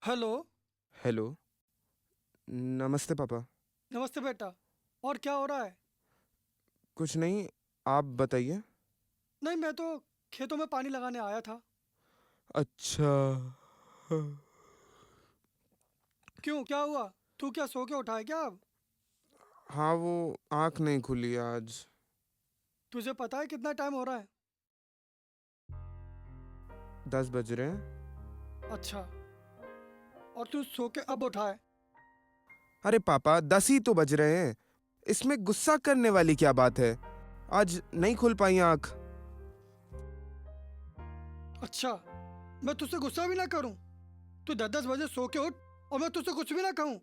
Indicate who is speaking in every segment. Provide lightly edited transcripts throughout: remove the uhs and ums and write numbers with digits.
Speaker 1: Hello.
Speaker 2: Hello. नमस्ते पापा।
Speaker 1: नमस्ते बेटा। और क्या हो रहा है?
Speaker 2: कुछ नहीं, आप बताइए।
Speaker 1: नहीं, मैं तो खेतों में पानी लगाने आया था।
Speaker 2: अच्छा।
Speaker 1: क्यों, क्या हुआ? तू क्या सो के उठा है क्या अब?
Speaker 2: हाँ, वो आँख नहीं खुली आज।
Speaker 1: तुझे पता है कितना टाइम हो रहा है?
Speaker 2: 10 बज रहे हैं।
Speaker 1: अच्छा। और तू सो के अब उठा है?
Speaker 2: अरे पापा, 10 ही तो बज रहे हैं। इसमें गुस्सा करने वाली क्या बात है? आज नहीं खुल पाई आँख।
Speaker 1: अच्छा। मैं तुझसे गुस्सा भी ना करूं? तू 10-10 बजे सो के उठ और मैं तुझसे कुछ भी ना कहूं?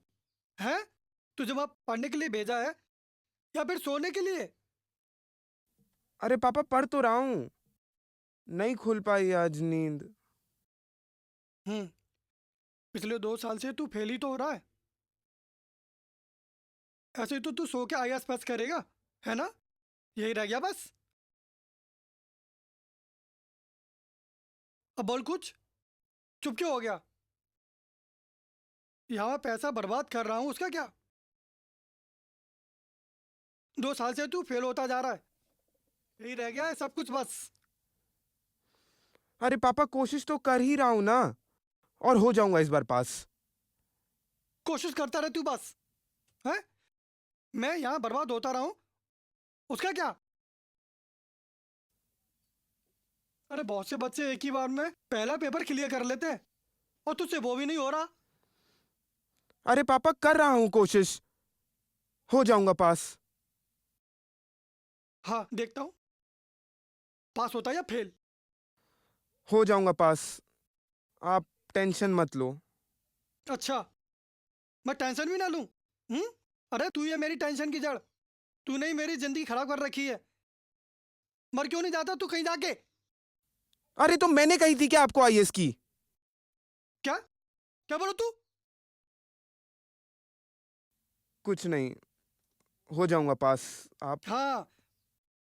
Speaker 1: हैं? तुझे वहां पढ़ने के लिए भेजा है या फिर सोने के लिए?
Speaker 2: अरे पापा, पढ़ तो रहा हूँ। नहीं खुल पाई आज नींद।
Speaker 1: हम्म। पिछले 2 साल से तू फेल ही तो हो रहा है। ऐसे ही तो तू सो के आईएएस पास करेगा, है ना? यही रह गया बस। अब बोल कुछ। चुप क्यों हो गया? यहाँ मैं पैसा बर्बाद कर रहा हूँ, उसका क्या? 2 साल से तू फेल होता जा रहा है। यही रह गया है सब कुछ बस।
Speaker 2: अरे पापा, कोशिश तो कर ही रहा हूँ ना। और हो जाऊंगा इस बार पास।
Speaker 1: कोशिश करता रहे तू बस। है? मैं यहाँ बर्बाद होता रहा हूँ, उसका क्या? अरे बहुत से बच्चे एक ही बार में पहला पेपर क्लियर कर लेते हैं और तुझसे वो भी नहीं हो रहा।
Speaker 2: अरे पापा, कर रहा हूँ कोशिश। हो जाऊंगा पास।
Speaker 1: हाँ, देखता हूँ पास होता है या फेल।
Speaker 2: हो जाऊंगा पास। आप टेंशन मत लो।
Speaker 1: अच्छा। मैं टेंशन भी ना लूँ? हम्म। अरे तू ये मेरी टेंशन की जड़। तूने ही मेरी जिंदगी खराब कर रखी है। मर क्यों नहीं जाता तू कहीं जाके?
Speaker 2: अरे तो मैंने कही थी क्या आपको आईएएस की?
Speaker 1: क्या? क्या बोलो तू?
Speaker 2: कुछ नहीं, हो जाऊंगा पास। आप।
Speaker 1: हाँ,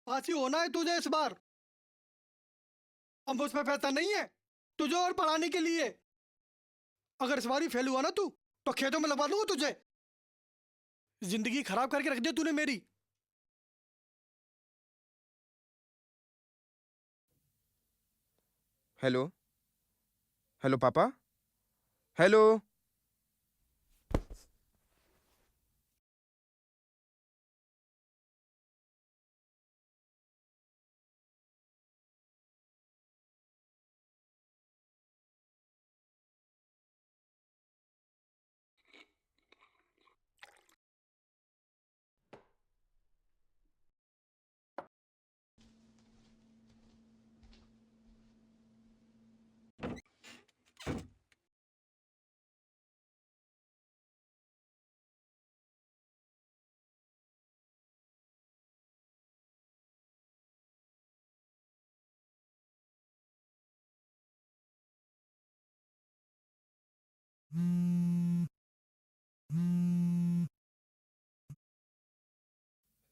Speaker 1: पास ही होना है तुझे इस बार। अब मुझ पे पैसा नहीं है तुझे और पढ़ाने के लिए। अगर इस बार ही फेल हुआ ना तू, तो खेतों में लगवा दूंगा तुझे। जिंदगी खराब करके रख दी तूने मेरी।
Speaker 2: हेलो। हेलो पापा। हेलो।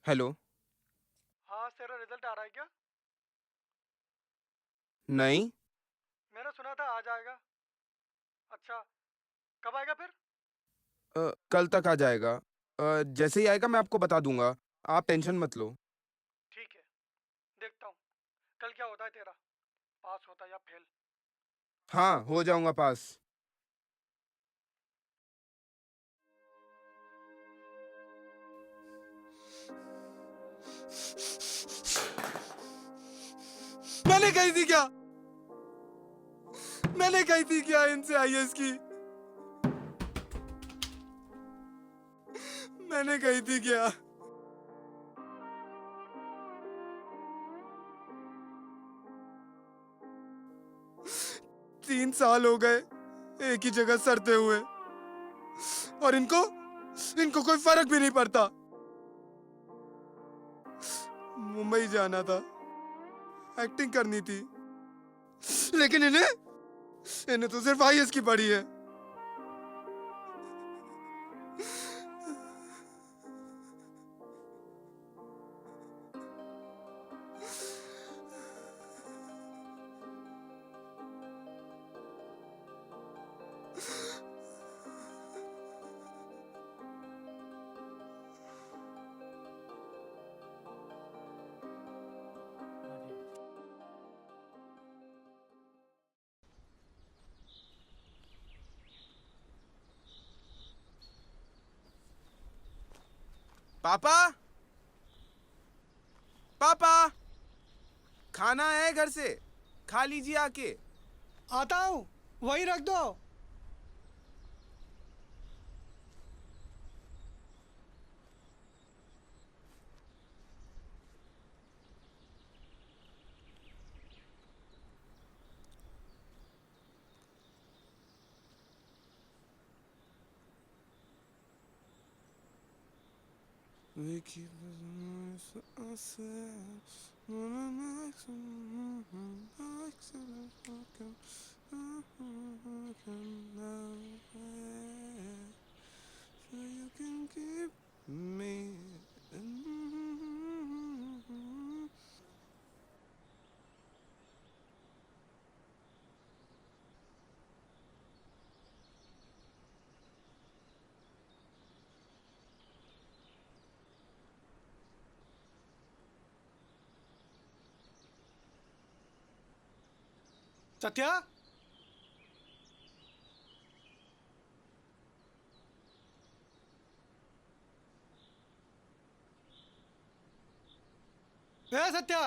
Speaker 2: हेलो।
Speaker 1: हाँ, तेरा रिजल्ट आ रहा है क्या?
Speaker 2: नहीं।
Speaker 1: मैंने सुना था आ जाएगा। अच्छा, कब आएगा फिर?
Speaker 2: कल तक आ जाएगा। जैसे ही आएगा मैं आपको बता दूंगा। आप टेंशन मत लो।
Speaker 1: ठीक है, देखता हूँ कल क्या होता है तेरा, पास होता है या फेल।
Speaker 2: हाँ, हो जाऊंगा पास। मैंने कही थी क्या? मैंने कही थी क्या इनसे आईएएस की? मैंने कही थी क्या? 3 साल हो गए। एक ही जगह सड़ते हुए, और इनको इनको कोई फर्क भी नहीं पड़ता। मुंबई जाना था, एक्टिंग करनी थी, लेकिन इन्हें इन्हें तो सिर्फ आईएएस की पड़ी है। पापा, पापा, खाना है घर से, खा लीजिए आके।
Speaker 1: आता हूँ, वही रख दो।
Speaker 2: We keep ourselves on a maximum, so you can keep me.
Speaker 1: Satya, ए सत्या,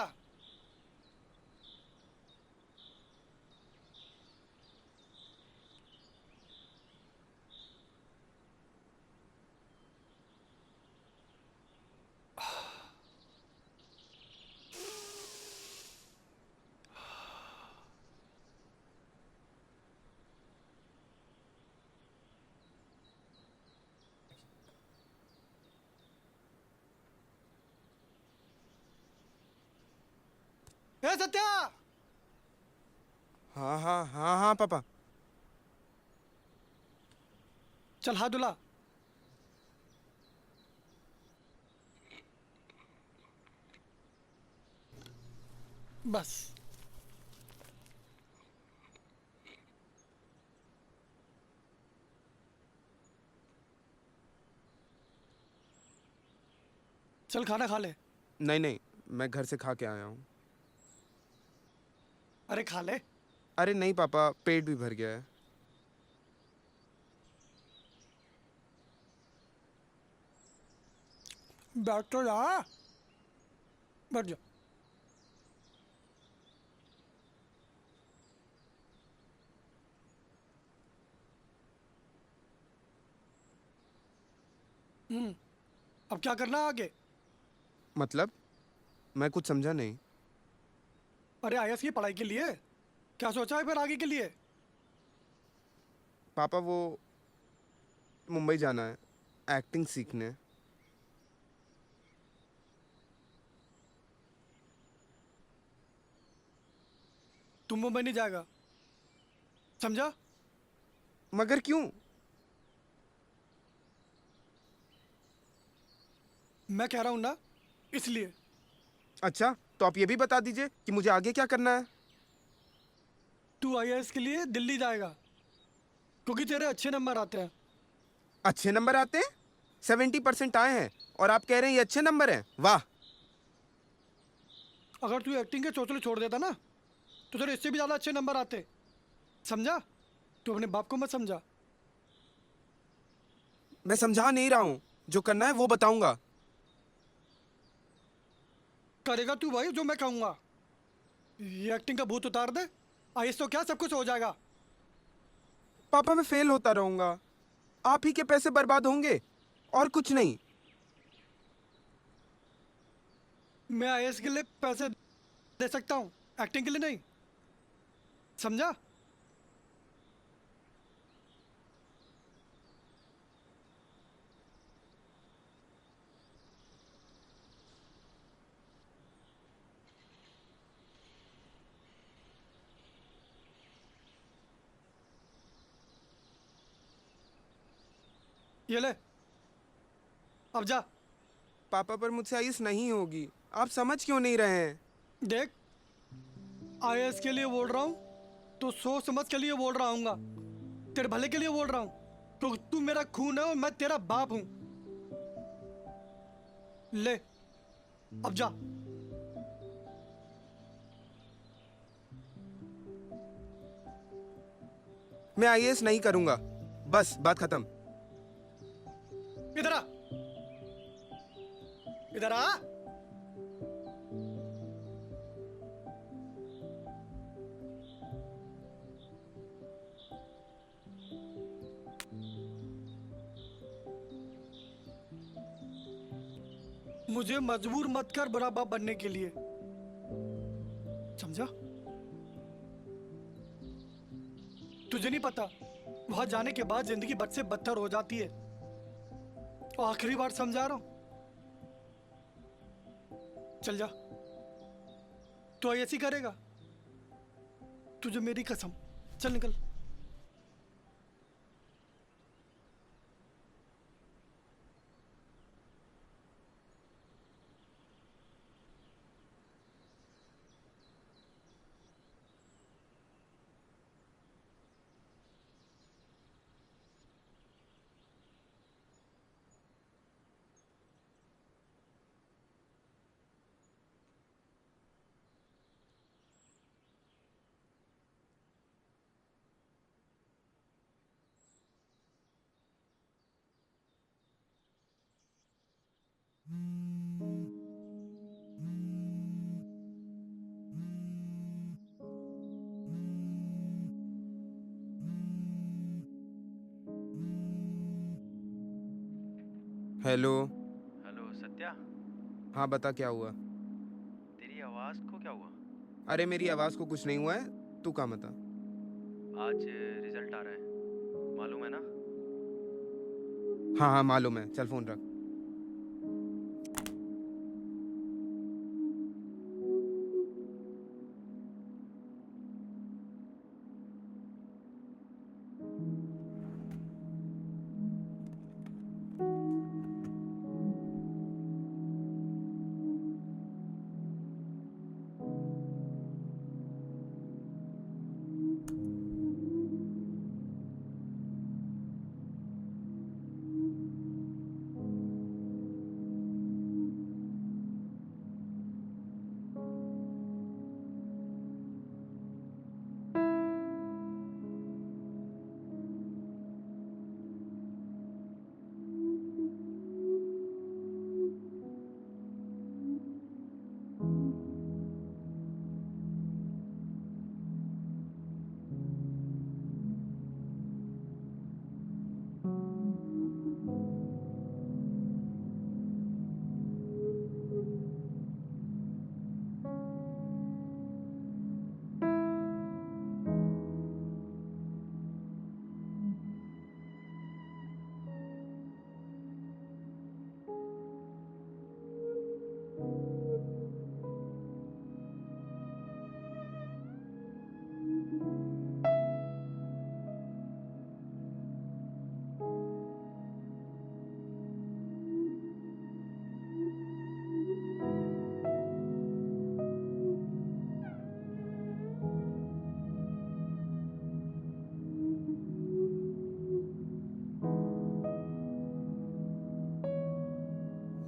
Speaker 1: ए सत्या।
Speaker 2: हाँ हाँ हाँ हाँ पापा।
Speaker 1: चल हाथ धुला। बस। चल खाना खा ले।
Speaker 2: नहीं नहीं, मैं घर से खा के आया हूँ।
Speaker 1: अरे खा ले।
Speaker 2: अरे नहीं पापा, पेट भी भर गया है।
Speaker 1: बैठ तो जा, बैठ जा। अब क्या करना है आगे?
Speaker 2: मतलब? मैं कुछ समझा नहीं।
Speaker 1: अरे आईएएस की पढ़ाई के लिए क्या सोचा है फिर आगे के लिए?
Speaker 2: पापा वो मुंबई जाना है, एक्टिंग सीखने।
Speaker 1: तुम मुंबई नहीं जाएगा, समझा?
Speaker 2: मगर क्यों?
Speaker 1: मैं कह रहा हूं ना, इसलिए।
Speaker 2: अच्छा, तो आप ये भी बता दीजिए कि मुझे आगे क्या करना है।
Speaker 1: तू आईएएस के लिए दिल्ली जाएगा क्योंकि तेरे अच्छे नंबर आते हैं।
Speaker 2: अच्छे नंबर आते हैं? 70% आए हैं और आप कह रहे हैं ये अच्छे नंबर हैं? वाह।
Speaker 1: अगर तू एक्टिंग के चौचले छोड़ देता ना तो तेरे इससे भी ज़्यादा अच्छे नंबर आते, समझा? तू अपने बाप को मत समझा।
Speaker 2: मैं समझा नहीं रहा हूँ, जो करना है वो बताऊंगा।
Speaker 1: करेगा तू भाई जो मैं कहूँगा। ये एक्टिंग का भूत उतार दे, आईएएस तो क्या सब कुछ हो जाएगा।
Speaker 2: पापा मैं फेल होता रहूंगा, आप ही के पैसे बर्बाद होंगे और कुछ नहीं।
Speaker 1: मैं आईएएस के लिए पैसे दे सकता हूँ, एक्टिंग के लिए नहीं, समझा? ये ले, अब जा।
Speaker 2: पापा पर मुझसे आईएएस नहीं होगी, आप समझ क्यों नहीं रहे हैं?
Speaker 1: देख, आईएएस के लिए बोल रहा हूँ तो सोच समझ के लिए बोल रहा हूँ, तेरे भले के लिए बोल रहा हूँ, क्योंकि तू मेरा खून है और मैं तेरा बाप हूँ। ले, अब जा।
Speaker 2: मैं आईएएस नहीं करूंगा, बस बात खत्म।
Speaker 1: इधर आ, इधर आ। मुझे मजबूर मत कर बुरा बाप बनने के लिए, समझा? तुझे नहीं पता, वहां जाने के बाद जिंदगी बद से बदतर हो जाती है। और आखिरी बार समझा रहा हूं, चल जा। तो ऐसी करेगा? तुझे मेरी कसम, चल निकल।
Speaker 2: हेलो।
Speaker 3: हेलो सत्या,
Speaker 2: हाँ बता, क्या हुआ?
Speaker 3: तेरी आवाज़ को क्या हुआ?
Speaker 2: अरे मेरी आवाज को कुछ नहीं हुआ है, तू काम बता।
Speaker 3: आज रिजल्ट आ रहा है, मालूम है ना?
Speaker 2: हाँ हाँ मालूम है, चल फोन रख।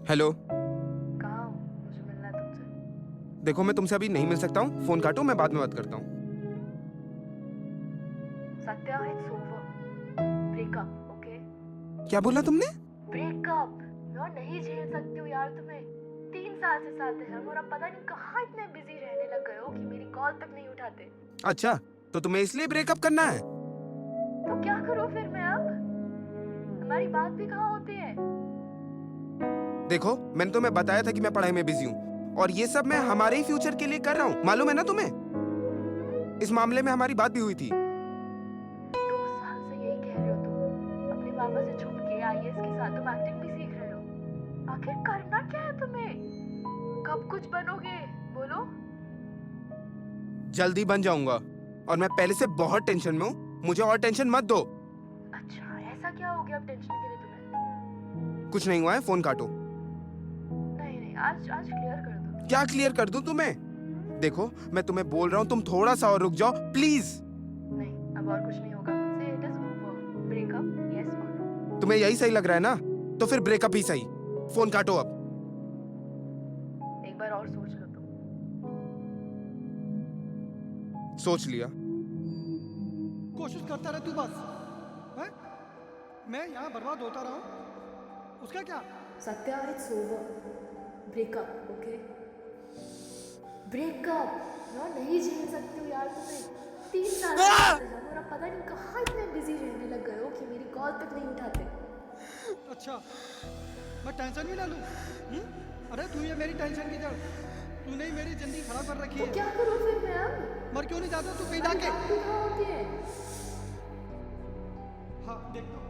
Speaker 2: हेलो।
Speaker 4: कहाँ हो? मुझे मिलना है तुमसे।
Speaker 2: देखो मैं तुमसे अभी नहीं मिल सकता हूँ, फोन काटो, मैं बाद में बात करता हूँ।
Speaker 4: Satya, it's over. Breakup, okay?
Speaker 2: क्या बोला तुमने?
Speaker 4: ब्रेकअप। यार नहीं झेल सकती हूँ यार तुम्हें। 3 साल से साथ हैं हम और अब पता नहीं कहाँ इतने बिजी रहने लग गए हो कि मेरी कॉल तक नहीं उठाते।
Speaker 2: अच्छा, तो तुम्हें इसलिए ब्रेकअप करना है?
Speaker 4: तो क्या करूँ फिर मैं अब? हमारी बात भी कहाँ होती है?
Speaker 2: देखो मैंने तुम्हें बताया था कि मैं पढ़ाई में बिजी हूँ, और ये सब मैं हमारे ही फ्यूचर के लिए कर रहा हूँ, मालूम है ना तुम्हें? इस मामले में हमारी बात भी हुई थी।
Speaker 4: 2 साल से यही कह रहे हो तुम। अपने पापा से छुप के आईएएस के साथ तुम एक्टिंग भी सीख रहे हो। आखिर करना क्या है तुम्हें? कब कुछ बनोगे? बोलो।
Speaker 2: जल्दी बन जाऊंगा, और मैं पहले से बहुत टेंशन में हूँ, मुझे और टेंशन मत दो।
Speaker 4: अच्छा, ऐसा क्या हो गया अब टेंशन के लिए तुम्हें?
Speaker 2: कुछ नहीं हुआ है, फोन काटो।
Speaker 4: नहीं नहीं, आज आज क्लियर कर दो।
Speaker 2: क्या क्लियर कर दूं तुम्हें? देखो मैं तुम्हें बोल रहा हूँ, तुम थोड़ा सा और रुक जाओ प्लीज।
Speaker 4: नहीं, अब और कुछ नहीं होगा मुझसे। It is over. Breakup, yes और नो?
Speaker 2: तुम्हें यही सही लग रहा है ना, तो फिर ब्रेकअप ही सही। फोन काटो अब।
Speaker 4: एक बार और सोच लो तुम।
Speaker 2: सोच लिया।
Speaker 1: कोशिश करता रह तू बस, हैं? मैं यहाँ बर्बाद होता रहा हूँ, उसका क्या?
Speaker 4: Satya, it's over. Breakup, okay? Breakup. मैं नहीं झेल सकती हूँ यार तुम्हें। 3 साल से हम और अब पता नहीं कहाँ इतने बिजी रहने लग गए हो कि मेरी कॉल तक नहीं उठाते।
Speaker 1: अच्छा, मैं टेंशन भी ना लूँ? अरे तू ये मेरी टेंशन की जड़, तूने ही मेरी जिंदगी खराब कर रखी
Speaker 4: तो
Speaker 1: है।
Speaker 4: क्या करूँ फिर मैं अब?
Speaker 1: मर क्यों नहीं जाता तू कहीं
Speaker 4: मेरी
Speaker 1: जाके?
Speaker 4: बात भी कहाँ होती है?
Speaker 1: हाँ देखता हूँ,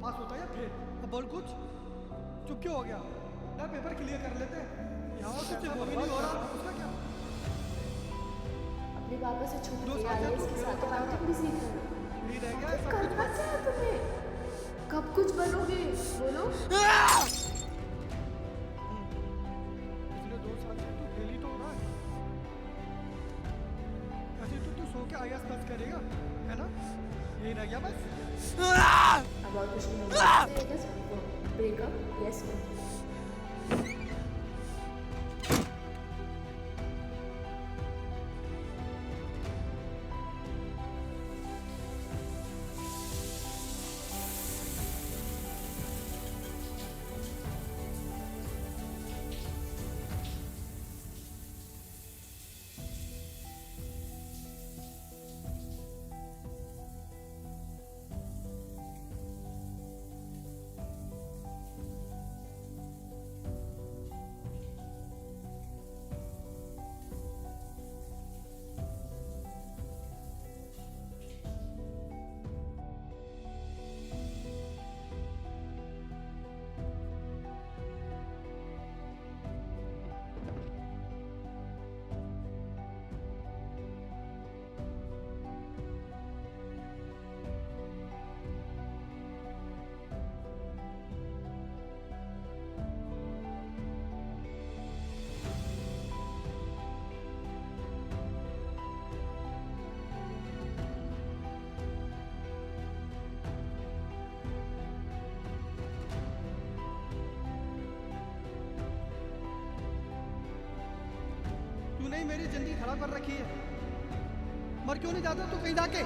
Speaker 1: पास होता है या फेल। अब बोल कुछ, चुप क्यों हो गया? ना पेपर क्लियर कर लेते हैं, यहाँ कुछ भी नहीं हो रहा, उसका क्या?
Speaker 4: अपने पापा से छूट
Speaker 1: दो
Speaker 4: के
Speaker 1: साल से
Speaker 4: आईएएस
Speaker 1: तू
Speaker 4: के
Speaker 1: फेल
Speaker 4: साथ
Speaker 1: होता जा
Speaker 4: एक्टिंग
Speaker 1: रहा।
Speaker 4: भी सीख रहे हो।
Speaker 1: नहीं रह गया है सब कुछ
Speaker 4: करना
Speaker 1: बस।
Speaker 4: क्या है तुम्हें? कब कुछ बनोगे? बोलो।
Speaker 1: पिछले 2 साल से तू फेल ही तो हो रहा है। ऐसे तो तू सो के आईएएस पास करेगा, है ना? यही रह गया बस।
Speaker 4: अब और कुछ नहीं होगा मुझसे। It is over. Breakup, yes और नो?
Speaker 1: तूने ही मेरी जिंदगी खराब कर रखी है। मर क्यों नहीं जाता तू कहीं जाके?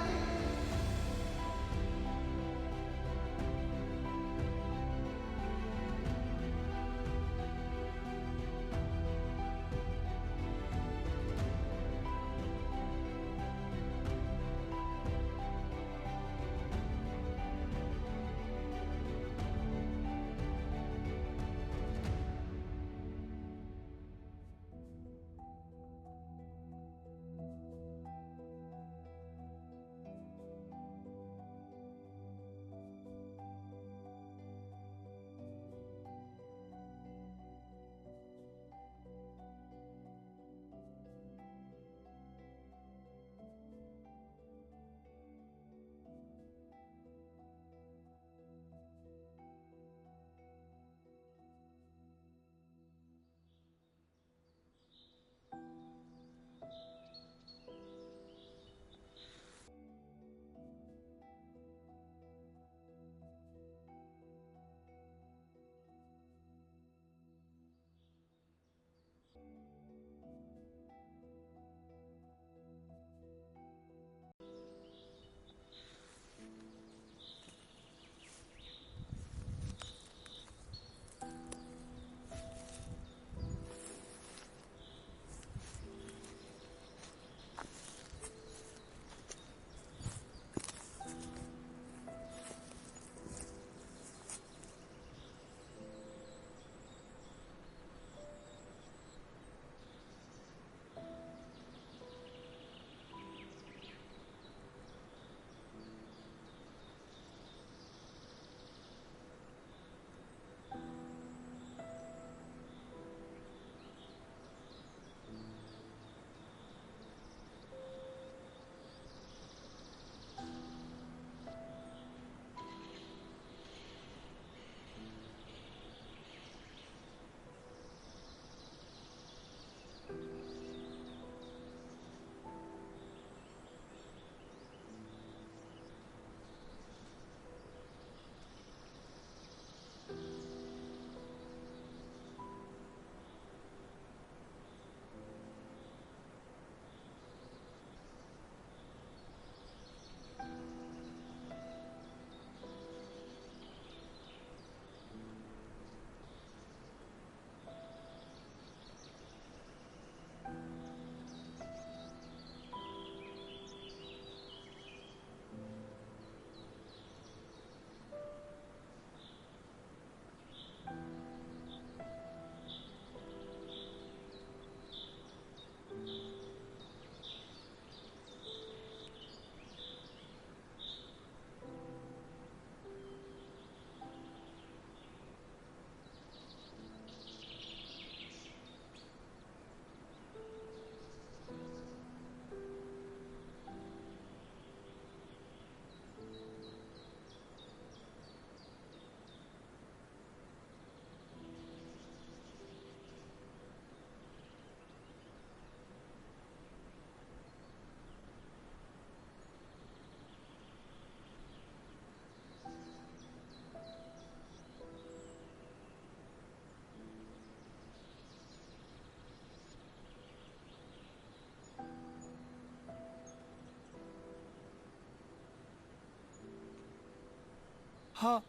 Speaker 1: हाँ,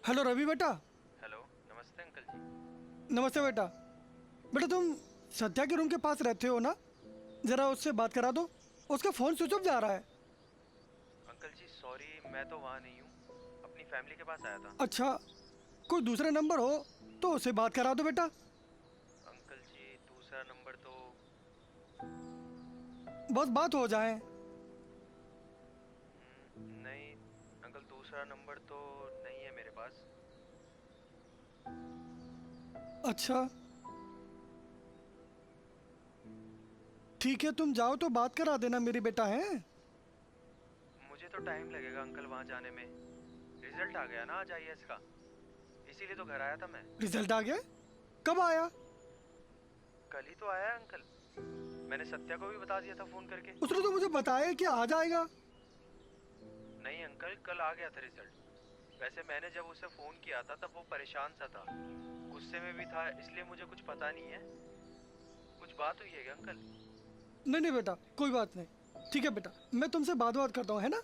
Speaker 1: हेलो रवि बेटा।
Speaker 3: हेलो, नमस्ते अंकल जी।
Speaker 1: नमस्ते बेटा। बेटा तुम सत्या के रूम के पास रहते हो ना? जरा उससे बात करा दो, उसका फ़ोन स्विच ऑफ जा रहा है।
Speaker 3: अंकल जी सॉरी, मैं तो वहाँ नहीं हूँ, अपनी फैमिली के पास आया था।
Speaker 1: अच्छा, कोई दूसरा नंबर हो तो उससे बात करा दो बेटा।
Speaker 3: अंकल जी दूसरा नंबर तो
Speaker 1: बस बात हो जाए।
Speaker 3: नहीं अंकल, दूसरा नंबर तो नहीं है मेरे पास।
Speaker 1: अच्छा ठीक है, तुम जाओ तो बात करा देना मेरी बेटा है।
Speaker 3: मुझे तो टाइम लगेगा अंकल वहाँ जाने में। रिजल्ट आ गया ना आज आईएएस का, इसीलिए तो घर आया था मैं।
Speaker 1: रिजल्ट आ गया? कब आया?
Speaker 3: कल ही तो आया है अंकल, मैंने सत्या को भी बता दिया था फोन करके।
Speaker 1: उसने तो मुझे बताया कि आ जाएगा।
Speaker 3: नहीं अंकल, कल आ गया था रिजल्ट। वैसे मैंने जब उसे फोन किया था तब वो परेशान सा था, गुस्से में भी था, इसलिए मुझे कुछ पता नहीं है। कुछ बात हुई है क्या अंकल?
Speaker 1: नहीं नहीं बेटा, कोई बात नहीं। ठीक है बेटा, मैं तुमसे बात करता हूँ, है ना?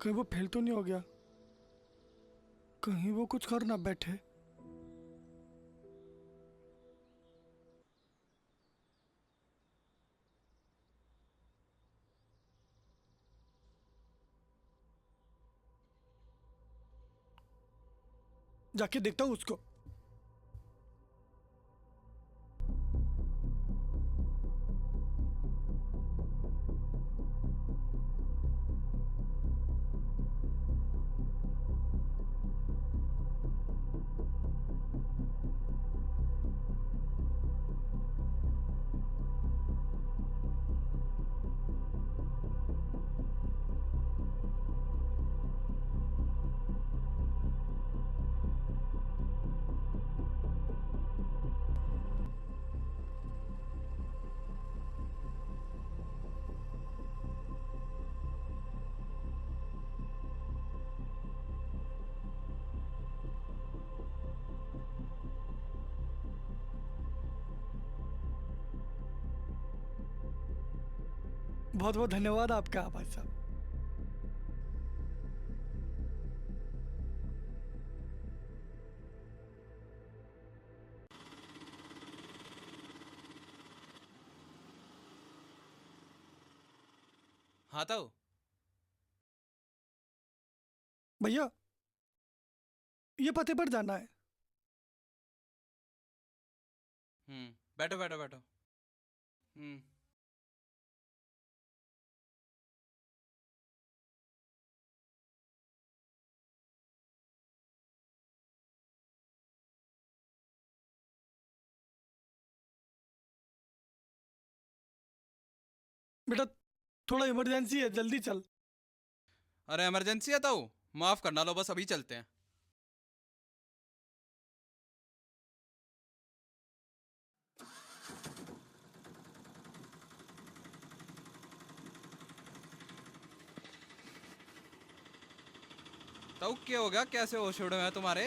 Speaker 1: कहीं वो फेल तो नहीं हो गया? कहीं वो कुछ कर ना बैठे। जाके देखता हूँ उसको। बहुत बहुत धन्यवाद आपका भाई साहब।
Speaker 5: हाँ ताऊ।
Speaker 1: भैया ये पते पर जाना है।
Speaker 5: बैठो बैठो बैठो।
Speaker 1: बेटा थोड़ा इमरजेंसी है, जल्दी चल।
Speaker 5: अरे इमरजेंसी है ताऊ, माफ करना, लो बस अभी चलते हैं। ताऊ क्या हो गया, कैसे होश उड़े हैं तुम्हारे?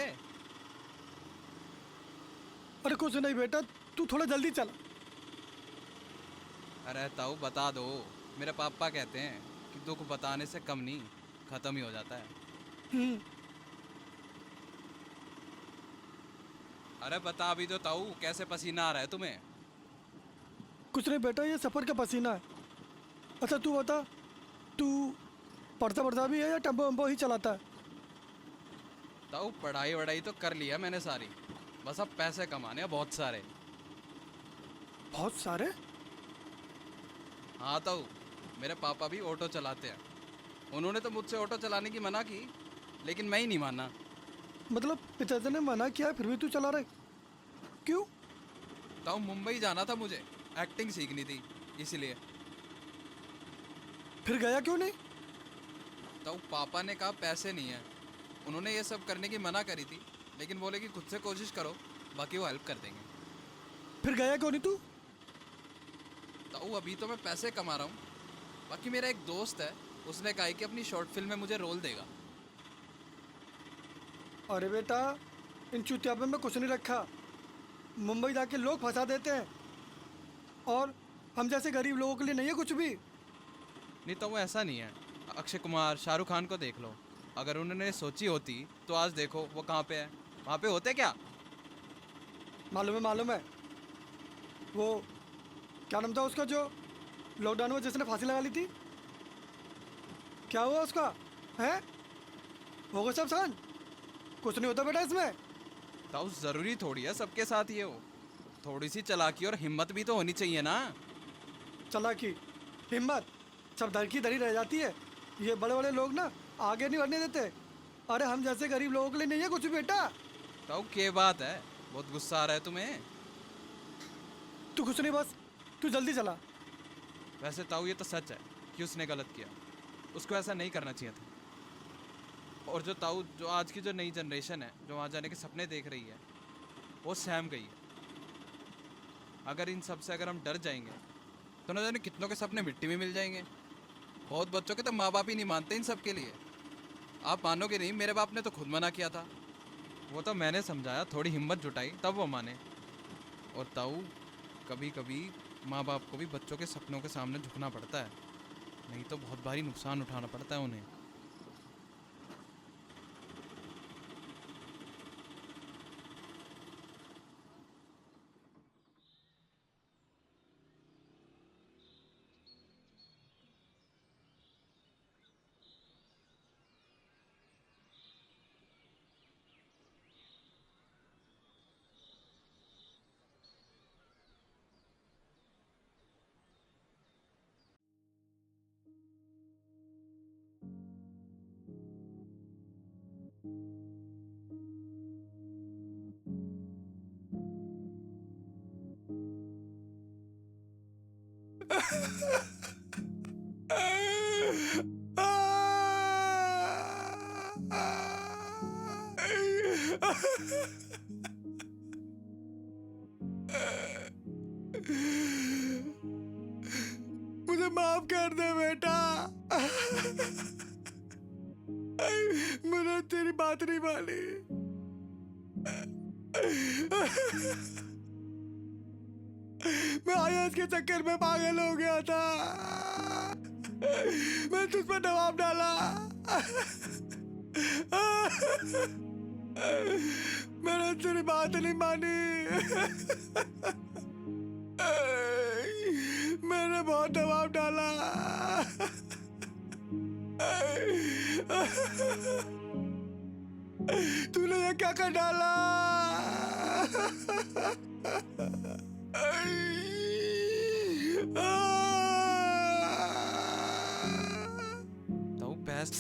Speaker 1: अरे कुछ नहीं बेटा, तू थोड़ा जल्दी चल।
Speaker 5: अरे ताऊ बता दो, मेरे पापा कहते हैं कि दुख बताने से कम नहीं, खत्म ही हो जाता है।
Speaker 1: हम्म,
Speaker 5: अरे बता भी दो ताऊ, कैसे पसीना आ रहा है तुम्हें?
Speaker 1: कुछ नहीं बेटा, ये सफर का पसीना है। अच्छा तू बता, तू पढ़ता पढ़ता भी है या टेम्पो वेम्पो ही चलाता है?
Speaker 5: ताऊ पढ़ाई वढ़ाई तो कर लिया मैंने सारी, बस अब पैसे कमाने हैं बहुत सारे।
Speaker 1: बहुत सारे?
Speaker 5: हाँ ताऊ, मेरे पापा भी ऑटो चलाते हैं। उन्होंने तो मुझसे ऑटो चलाने की मना की, लेकिन मैं ही नहीं माना।
Speaker 1: मतलब पिताजी ने मना किया फिर भी तू चला रहा है? क्यों?
Speaker 5: ताऊ मुंबई जाना था मुझे, एक्टिंग सीखनी थी इसलिए।
Speaker 1: फिर गया क्यों नहीं?
Speaker 5: तो पापा ने कहा पैसे नहीं है। उन्होंने ये सब करने की मना करी थी, लेकिन बोले कि खुद से कोशिश करो, बाकी वो हेल्प कर देंगे।
Speaker 1: फिर गया क्यों नहीं तू?
Speaker 5: तो अभी तो मैं पैसे कमा रहा हूँ। बाकी मेरा एक दोस्त है, उसने कहा है कि अपनी शॉर्ट फिल्म में मुझे रोल देगा।
Speaker 1: अरे बेटा, इन चुतियापे में कुछ नहीं रखा। मुंबई जाके लोग फंसा देते हैं, और हम जैसे गरीब लोगों के लिए नहीं है कुछ भी।
Speaker 5: नहीं तो वो ऐसा नहीं है। अक्षय कुमार, शाहरुख खान को देख लो। अगर उन्होंने सोची होती तो आज देखो वो कहाँ पे है। वहाँ पे होते क्या?
Speaker 1: मालूम है। वो क्या नाम था उसका जो लॉकडाउन में जिसने फांसी लगा ली थी? क्या हुआ उसका? हैं? होगा सब सान? कुछ नहीं होता बेटा इसमें।
Speaker 5: तो ज़रूरी थोड़ी है सबके साथ ये हो। थोड़ी सी चालाकी और हिम्मत भी तो होनी चाहिए ना।
Speaker 1: चालाकी हिम्मत सब दर की दरी रह जाती है। ये बड़े बड़े लोग ना आगे नहीं बढ़ने देते। अरे हम जैसे गरीब लोगों के लिए नहीं है कुछ बेटा।
Speaker 5: तो क्या बात है, बहुत गुस्सा आ रहा है तुम्हें?
Speaker 1: तू कुछ नहीं, बस तू जल्दी चला।
Speaker 5: वैसे ताऊ ये तो सच है कि उसने गलत किया, उसको ऐसा नहीं करना चाहिए था। और जो ताऊ, जो आज की जो नई जनरेशन है जो वहाँ जाने के सपने देख रही है, वो सहम गई है। अगर इन सब से अगर हम डर जाएंगे तो न जाने कितनों के सपने मिट्टी में मिल जाएंगे। बहुत बच्चों के तो माँ बाप ही नहीं मानते इन सब के लिए। आप मानोगे नहीं, मेरे बाप ने तो खुद मना किया था। वो तो मैंने समझाया, थोड़ी हिम्मत जुटाई, तब वो माने। और ताऊ, कभी कभी माँ बाप को भी बच्चों के सपनों के सामने झुकना पड़ता है, नहीं तो बहुत भारी नुकसान उठाना पड़ता है उन्हें।
Speaker 1: मुझे माफ कर दे बेटा। मैंने तेरी बात नहीं मानी। मैं आईएएस के चक्कर में पागल हो गया था। मैं तुझ पर दबाव डाला। मैंने तेरी बात नहीं मानी। मैंने बहुत दबाव डाला। तूने ये क्या कर डाला?
Speaker 5: ताऊ बहस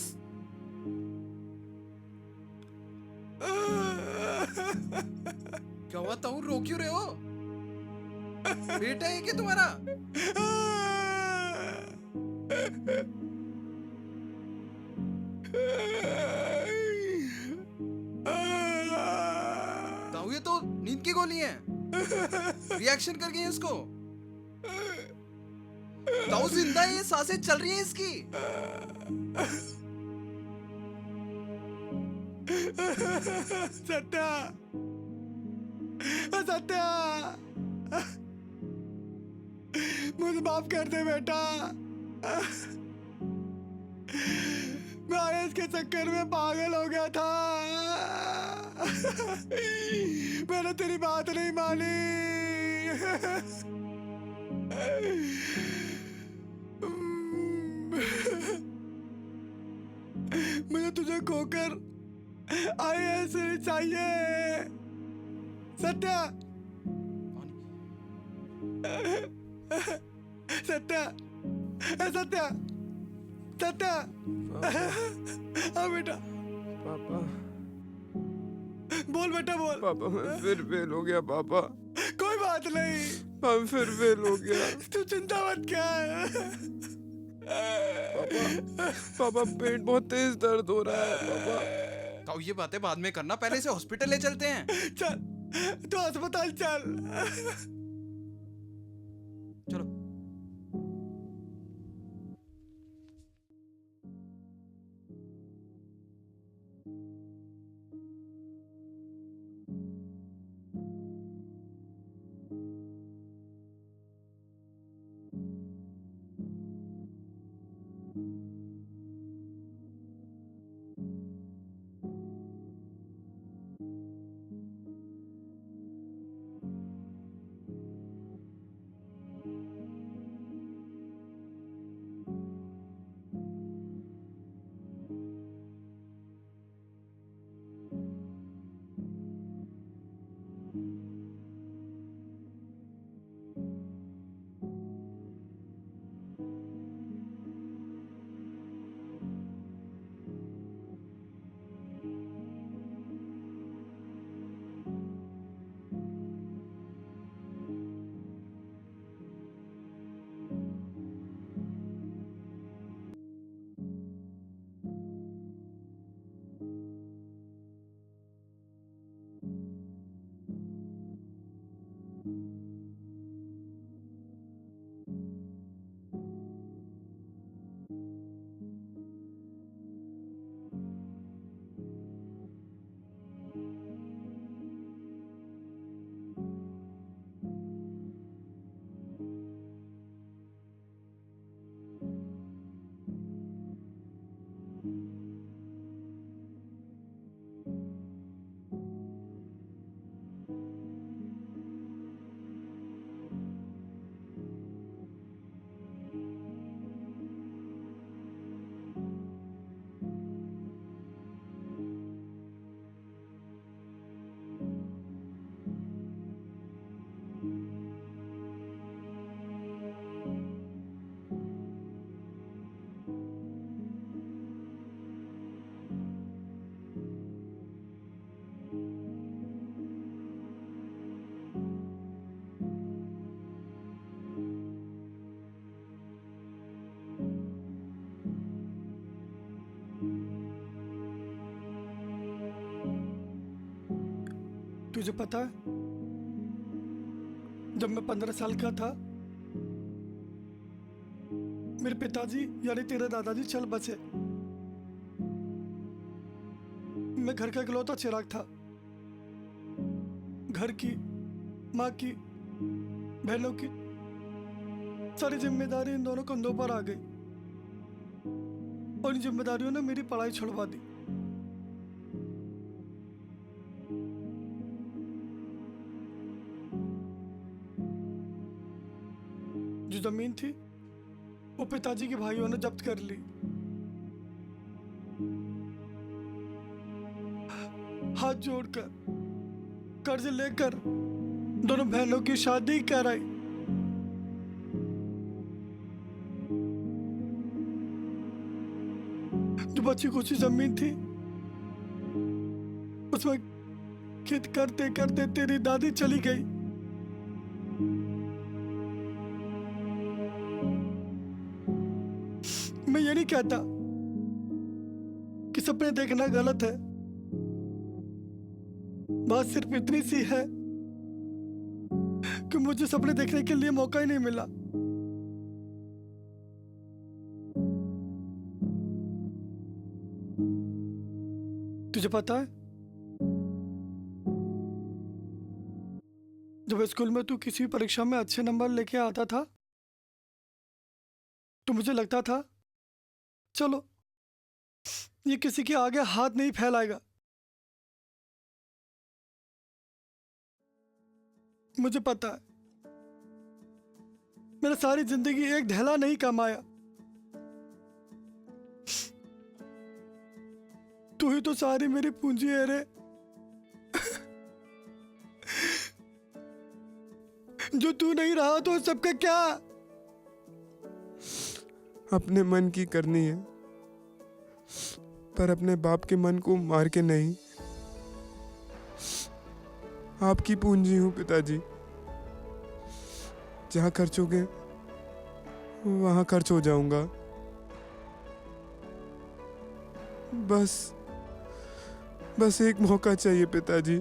Speaker 5: क्या हुआ ताऊ, रो क्यों रहे हो? बेटा है क्या तुम्हारा? ताऊ ये तो नींद की गोली है, रिएक्शन कर गई है इसको। ताऊ जिंदा है, ये सांसें चल रही हैं इसकी।
Speaker 1: सत्या, सत्या, मुझे माफ कर दे बेटा। मैं आईएएस के चक्कर में पागल हो गया था। मैंने तेरी बात नहीं मानी। मुझे तुझे खोकर आईएएस चाहिए। सत्या, सत्या, सत्या, सत्या। हाँ बेटा,
Speaker 2: पापा,
Speaker 1: बोल बेटा बोल।
Speaker 2: पापा मैं फिर फेल हो गया पापा।
Speaker 1: कोई बात नहीं,
Speaker 2: हम फिर फेल हो गया।
Speaker 1: तू चिंता मत कर।
Speaker 2: पापा पेट बहुत तेज दर्द हो रहा है पापा।
Speaker 5: ताऊ ये बातें बाद में करना, पहले से हॉस्पिटल ले चलते हैं।
Speaker 1: चल तू अस्पताल चल।
Speaker 5: चलो।
Speaker 1: तुझे पता है, जब मैं 15 साल का था, मेरे पिताजी यानी तेरे दादाजी चल बसे। मैं घर का इकलौता चिराग था। घर की, माँ की, बहनों की सारी जिम्मेदारी इन दोनों कंधों पर आ गई और इन जिम्मेदारियों ने मेरी पढ़ाई छुड़वा दी। जो जमीन थी वो पिताजी के भाइयों ने जब्त कर ली। हाथ जोड़कर कर्ज लेकर दोनों बहनों की शादी कराई। जो बची कुछ जमीन थी उसमें खेत करते करते तेरी दादी चली गई। मैं ये नहीं कहता कि सपने देखना गलत है, बात सिर्फ इतनी सी है कि मुझे सपने देखने के लिए मौका ही नहीं मिला। तुझे पता है, जब स्कूल में तू किसी परीक्षा में अच्छे नंबर लेके आता था तो मुझे लगता था चलो ये किसी के आगे हाथ नहीं फैलाएगा। मुझे पता है मैंने सारी जिंदगी एक ढेला नहीं कमाया। तू ही तो सारी मेरी पूंजी है रे। जो तू नहीं रहा तो सबका क्या?
Speaker 2: अपने मन की करनी है, पर अपने बाप के मन को मार के नहीं। आपकी पूंजी हूं पिताजी, जहां खर्च होगे वहां खर्च हो जाऊंगा। बस बस एक मौका चाहिए पिताजी,